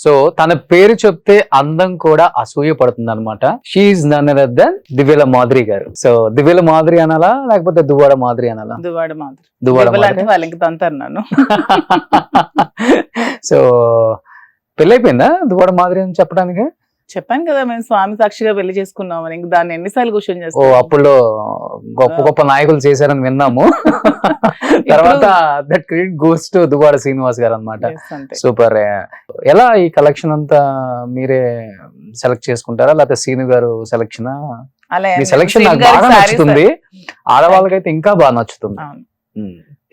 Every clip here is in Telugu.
సో తన పేరు చెప్తే అందం కూడా అసూయ పడుతుంది అనమాట. She none other than Divyala Madhuri గారు. సో దివ్యల మాధురి అనాలా లేకపోతే దువ్వాడ మాధురి అనాలా? దువ్వాడ మాధురి. దువ్వాడ దివ్యల అంటే మాధురి. వాళ్ళకి తంతారు నన్ను. సో పెళ్ళైపోయిందా దువ్వాడ మాధురి అని చెప్పడానికి? చెప్పాను కదా మేము స్వామి సాక్షిగా పెళ్లి చేసుకున్నామని. ఇంక దాన్ని ఎన్నిసార్లు క్వశ్చన్ ఓ చేస్తాను. అప్పుల్లో గొప్ప గొప్ప నాయకులు చేశారని విన్నాము. తర్వాత that credit goes to Duvvada Srinivas గారు అన్నమాట. Yes, అంతే. సూపర్. ఎలా ఈ కలెక్షన్ అంతా మీరే సెలెక్ట్ చేసుకుంటారా లేకపోతే సీను గారు సెలెక్షన్? అలా మీ ఏం సెలెక్షన్ లేదు. నాకు శ్రీను బాగా గారికి నచ్చుతుంది. ఆడవాళ్ళకైతే ఇంకా బాగా నచ్చుతుంది. అవును.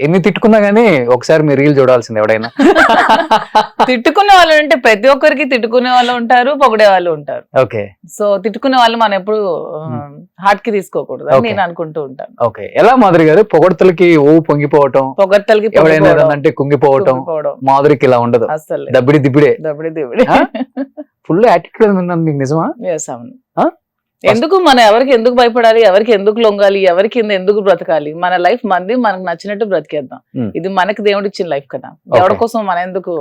ఎన్ని తిట్టుకున్నా గానీ ఒకసారి మీరు రీల్ చూడాల్సింది ఎవడైనా. తిట్టుకునే వాళ్ళు అంటే ప్రతి ఒక్కరికి తిట్టుకునే వాళ్ళు ఉంటారు, పొగిడే వాళ్ళు ఉంటారు. ఓకే సో తిట్టుకునే వాళ్ళు మనం ఎప్పుడు హార్ట్ కి తీసుకోకూడదు అని Okay. నేను అనుకుంటూ ఉంటాను. ఓకే. ఎలా మాధురి గారు పొగడ్తలకి ఓ పొంగిపోవటం, పొగడ్తలకి ఎవడైనా ఏదంటే కుంగిపోవటం, మాధురికి ఇలా ఉండదు. అసలు దబ్బిడి దిబ్బిడే దబడి దిబడి. ఆ? ఫుల్ యాటిట్యూడ్ ఉందా మీకు? నిజమా? Yes, అవును. ఆ? ఎందుకు మనం ఎవరికి ఎందుకు భయపడాలి, ఎవరికి ఎందుకు లొంగాలి, ఎవరి కింద ఎందుకు బ్రతకాలి? మన లైఫ్ మనది, మనకు నచ్చినట్టు బ్రతికేద్దాం. ఇది మనకి దేవుడు ఇచ్చిన లైఫ్ కదా. ఎవరి కోసం మనం ఎందుకు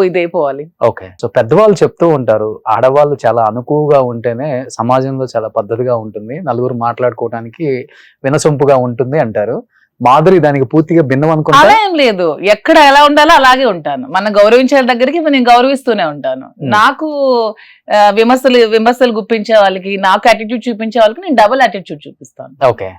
ఇదైపోవాలి? ఓకే. సో పెద్దవాళ్ళు చెప్తూ ఉంటారు ఆడవాళ్ళు చాలా అనుకువగా ఉంటేనే సమాజంలో చాలా పద్ధతిగా ఉంటుంది, నలుగురు మాట్లాడుకోవడానికి వినసొంపుగా ఉంటుంది అంటారు. మాధురి దానికి పూర్తిగా భిన్నం అనుకుంటా. అలా ఏం లేదు. ఎక్కడ ఎలా ఉండాలో అలాగే ఉంటాను. మనం గౌరవించే దగ్గరికి నేను గౌరవిస్తూనే ఉంటాను. నాకు విమర్శలు గుప్పించే వాళ్ళకి, నాకు యాటిట్యూడ్ చూపించే వాళ్ళకి నేను డబుల్ యాటిట్యూడ్ చూపిస్తాను. ఓకే.